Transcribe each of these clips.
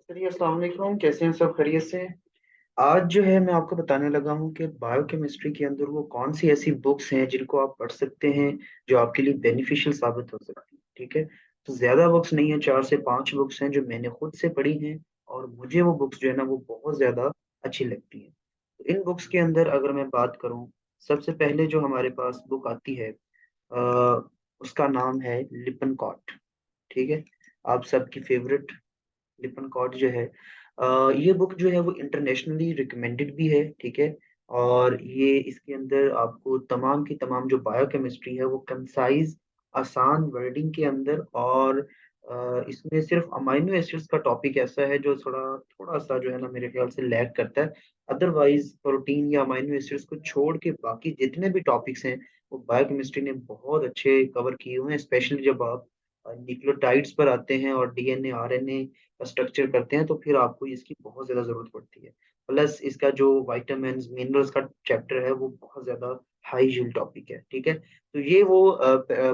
चलिए अस्सलाम वालेकुम, कैसे हैं सब? खैरियत से? आज जो है मैं आपको बताने लगा हूँ कि बायोकेमिस्ट्री के अंदर वो कौन सी ऐसी बुक्स हैं जिनको आप पढ़ सकते हैं जो आपके लिए बेनिफिशियल साबित हो सकती है। ठीक है, तो ज्यादा बुक्स नहीं है, 4 से 5 बुक्स हैं जो मैंने खुद से पढ़ी हैं और मुझे वो बुक्स जो है ना वो बहुत ज्यादा अच्छी लगती हैं। तो इन बुक्स के अंदर अगर मैं बात करूँ, सबसे पहले जो हमारे पास बुक आती है उसका नाम है लिपन कॉट। ठीक है, आप सबकी फेवरेट लिपन कॉट जो है, ये बुक जो है वो इंटरनेशनली रिकमेंडेड भी है। ठीक है, और ये इसके अंदर आपको तमाम की तमाम जो बायोकेमिस्ट्री है वो कंसाइज आसान वर्डिंग के अंदर, और इसमें सिर्फ अमाइनो एसिड्स का टॉपिक ऐसा है जो थोड़ा थोड़ा सा जो है ना मेरे ख्याल से लैग करता है। अदरवाइज प्रोटीन या अमाइनो एसिड्स को छोड़ के बाकी जितने भी टॉपिक्स हैं वो बायोकेमिस्ट्री ने बहुत अच्छे कवर किए हुए हैं, स्पेशली जब आप न्यूक्लियोटाइड्स पर आते हैं और डीएनए आरएनए स्ट्रक्चर करते हैं तो फिर आपको इसकी बहुत ज़्यादा ज़रूरत पड़ती है। प्लस इसका जो विटामिन्स, मिनरल्स का चैप्टर है वो बहुत ज़्यादा हाई यील्ड टॉपिक है। ठीक है? तो ये वो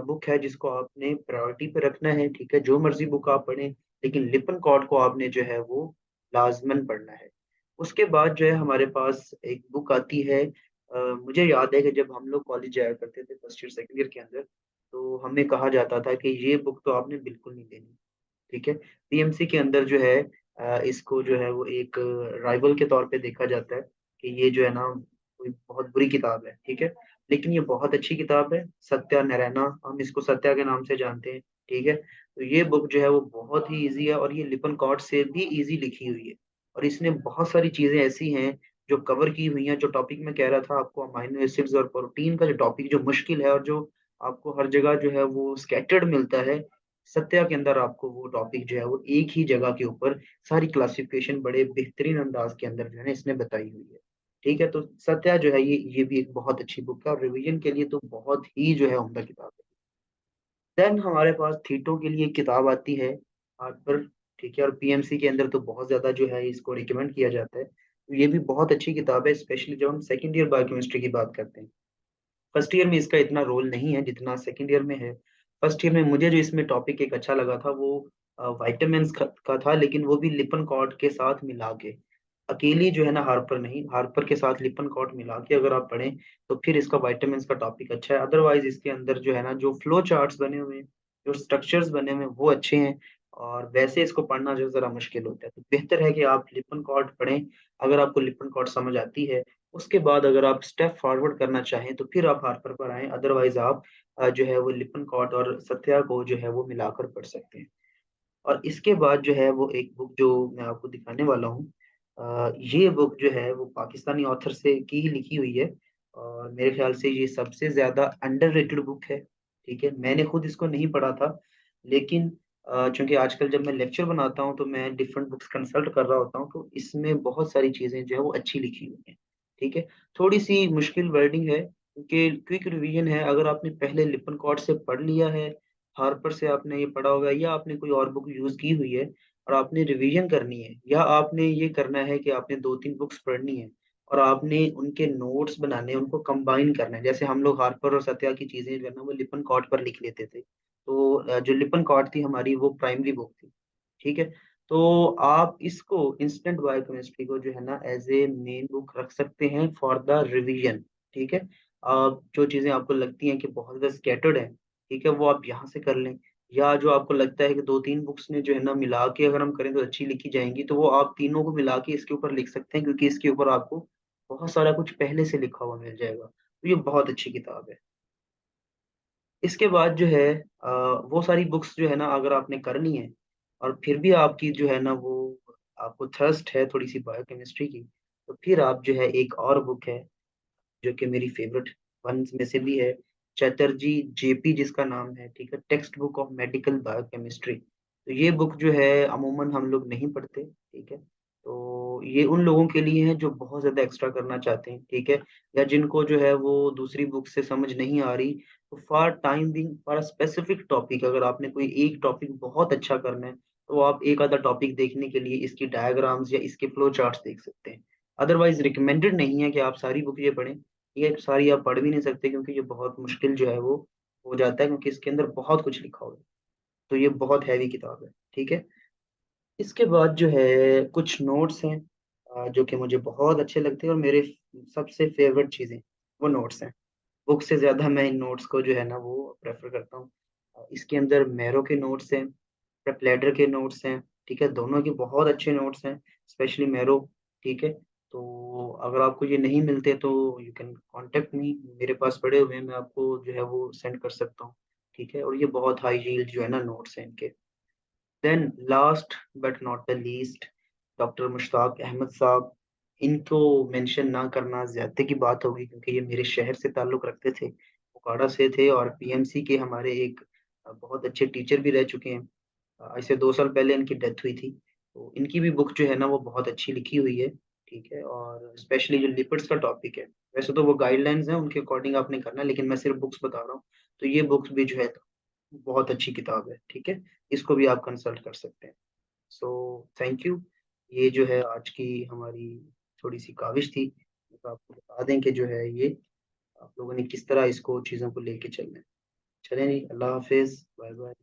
बुक है जिसको आपने प्रायोरिटी पे रखना है। ठीक है? जो मर्ज़ी बुक आप पढ़ें, लेकिन लिपन कॉर्ड को आपने जो है वो लाज़िमन पढ़ना है। उसके बाद जो है हमारे पास एक बुक आती है, मुझे याद है कि जब हम लोग कॉलेज जाया करते थे फर्स्ट ईयर, सेकंड ईयर के अंदर, तो हमें कहा जाता था कि ये बुक तो आपने बिल्कुल नहीं लेनी। ठीक है? पीएमसी के अंदर जो है इसको जो है वो एक राइवल के तौर पे देखा जाता है कि ये जो है ना कोई बहुत बुरी किताब है। ठीक है? लेकिन ये बहुत अच्छी किताब है, सत्या नारायणा, हम इसको सत्या के नाम से जानते हैं। ठीक है? तो ये बुक जो है वो बहुत ही ईज़ी है और ये लिपन कॉर्ड से भी ईज़ी लिखी हुई है। और इसने बहुत सारी चीज़ें ऐसी हैं जो कवर की हुई हैं, जो टॉपिक मैं कह रहा था आपको, अमाइनो एसिड्स और प्रोटीन का जो टॉपिक जो मुश्किल है और जो आपको हर जगह जो है वो स्कैटर्ड मिलता है, सत्या के अंदर आपको वो टॉपिक जो है वो एक ही जगह के ऊपर सारी क्लासिफिकेशन बड़े बेहतरीन अंदाज के अंदर जो है ना इसने बताई हुई है। ठीक है? तो सत्या जो है ये भी एक बहुत अच्छी बुक है और रिवीजन के लिए तो बहुत ही जो है उम्दा किताब है। देन हमारे पास थीटो के लिए एक किताब आती है, हार्पर। ठीक है? और पीएमसी के अंदर तो बहुत ज़्यादा जो है इसको रिकमेंड किया जाता है। तो ये भी बहुत अच्छी किताब है, स्पेशली जब हम सेकंड ईयर बायोकेमिस्ट्री की बात करते हैं। फर्स्ट ईयर में इसका इतना रोल नहीं है जितना सेकंड ईयर में है। फर्स्ट ईयर में मुझे जो इसमें टॉपिक एक अच्छा लगा था वो विटामिन्स का था, लेकिन वो भी लिपन कॉर्ड के साथ मिला के। अकेली जो है ना हार्पर नहीं, हार्पर के साथ लिपन कॉर्ड मिला के अगर आप पढ़ें तो फिर इसका विटामिन्स का टॉपिक अच्छा है। अदरवाइज़ इसके अंदर जो है ना जो फ्लो चार्ट्स बने हुए हैं, जो स्ट्रक्चर्स बने हुए हैं वो अच्छे हैं, और वैसे इसको पढ़ना जो ज़रा मुश्किल होता है। तो बेहतर है कि आप लिपन कॉर्ड पढ़ें, अगर आपको लिपन कॉर्ड समझ आती है। उसके बाद अगर आप स्टेप फॉरवर्ड करना चाहें तो फिर आप हार्पर पर आएँ, अदरवाइज़ आप जो है वो लिपन कॉर्ड और सत्या को जो है वो मिलाकर पढ़ सकते हैं। और इसके बाद जो है वो एक बुक जो मैं आपको दिखाने वाला हूँ, ये बुक जो है वो पाकिस्तानी ऑथर से की ही लिखी हुई है और मेरे ख़्याल से ये सबसे ज़्यादा अंडररेटेड बुक है। ठीक है? मैंने खुद इसको नहीं पढ़ा था, लेकिन चूँकि आजकल जब मैं लेक्चर बनाता हूँ तो मैं डिफरेंट बुक्स कंसल्ट कर रहा होता हूँ, तो इसमें बहुत सारी चीज़ें जो है वो अच्छी लिखी हुई हैं। ठीक है? थोड़ी-सी मुश्किल वर्डिंग है क्योंकि क्विक रिवीजन है। अगर आपने पहले लिपन कॉर्ड से पढ़ लिया है, हार्पर से आपने ये पढ़ा होगा या आपने कोई और बुक यूज़ की हुई है और आपने रिवीजन करनी है, या आपने ये करना है कि आपने 2-3 बुक्स पढ़नी है और आपने उनके नोट्स बनाने हैं, उनको कंबाइन करना है। जैसे हम लोग हार्पर और सत्या की चीज़ें जो है ना वो लिपन कॉर्ड पर लिख लेते थे। तो जो लिपन कॉर्ड थी हमारी वो प्राइमरी बुक थी। ठीक है? तो आप इसको इंस्टेंट बायोकेमिस्ट्री को जो है ना एज़ ए मेन बुक रख सकते हैं फॉर द रिवीजन। ठीक है? जो चीज़ें आपको लगती हैं कि बहुत ज़्यादा स्कैटर्ड हैं, ठीक है? वो आप यहाँ से कर लें, या जो आपको लगता है कि 2-3 बुक्स में जो है ना मिला के अगर हम करें तो अच्छी लिखी जाएँगी, तो वो आप तीनों को मिला के इसके ऊपर लिख सकते हैं, क्योंकि इसके ऊपर आपको बहुत सारा कुछ पहले से लिखा हुआ मिल जाएगा। तो ये बहुत अच्छी किताब है। इसके बाद जो है वो सारी बुक्स जो है ना अगर आपने करनी है और फिर भी आपकी जो है ना वो आपको थर्स्ट है थोड़ी-सी बायोकेमिस्ट्री की, तो फिर आप जो है एक और बुक है जो कि मेरी फ़ेवरेट वन्स में से भी है, चटर्जी जेपी जिसका नाम है, ठीक है? Text book of medical biochemistry. तो ये बुक जो है अमूमन हम लोग नहीं पढ़ते, ठीक है? तो ये उन लोगों के लिए है जो बहुत ज़्यादा एक्स्ट्रा करना चाहते हैं, ठीक है? या जिनको जो है वो दूसरी बुक से समझ नहीं आ रही, तो for time being for a specific topic अगर आपने कोई एक टॉपिक बहुत अच्छा करना है, तो आप एक आधा टॉपिक देखने के लिए इसकी डायग्राम्स या इसके फ्लो चार्ट्स देख सकते हैं। अदरवाइज़ रिकमेंडेड नहीं है कि आप सारी बुक ये पढ़ें। ये सारी आप पढ़ भी नहीं सकते क्योंकि ये बहुत मुश्किल जो है वो हो जाता है, क्योंकि इसके अंदर बहुत कुछ लिखा हुआ है। तो ये बहुत हैवी किताब है, ठीक है? इसके बाद जो है कुछ नोट्स हैं, जो कि मुझे बहुत अच्छे लगते हैं और मेरे सबसे फेवरेट चीज़ें वो नोट्स हैं। बुक से ज़्यादा मैं इन नोट्स को जो है ना वो प्रेफर करता हूँ। इसके अंदर मैरो के नोट्स हैं, प्लेडर के नोट्स हैं, ठीक है, दोनों के बहुत अच्छे नोट्स हैं, स्पेशली मैरो, ठीक है। तो अगर आपको ये नहीं मिलते तो यू कैन कांटेक्ट मी, मेरे पास पड़े हुए हैं, मैं आपको जो है वो सेंड कर सकता हूँ, ठीक है। और ये बहुत हाई यील्ड जो है ना नोट्स हैं इनके। Then last but not the least, doctor Mushtaq Ahmed sahab, इनको मेंशन ना करना ज्यादती की बात होगी क्योंकि ये मेरे शहर से ताल्लुक़ रखते थे, उकाड़ा से थे और पीएमसी के हमारे एक बहुत अच्छे टीचर भी रह चुके हैं। आज से 2 साल पहले इनकी डेथ हुई थी। तो इनकी भी बुक जो है ना वो बहुत अच्छी लिखी हुई है, ठीक है। और स्पेशली जो लिपिड्स का टॉपिक है, वैसे तो वो गाइडलाइंस हैं उनके अकॉर्डिंग आपने करना है, लेकिन मैं सिर्फ बुक्स बता रहा हूँ। तो ये बुक्स भी जो है बहुत अच्छी किताब है, ठीक है। इसको भी आप कंसल्ट कर सकते हैं। So thank you. ये जो है आज की हमारी थोड़ी-सी काविश थी। तो आपको बता दें कि जो है ये आप लोगों ने किस तरह इसको चीज़ों को लेके चलना है। चलें जी, अल्लाह हाफ़िज़, बाय-बाय।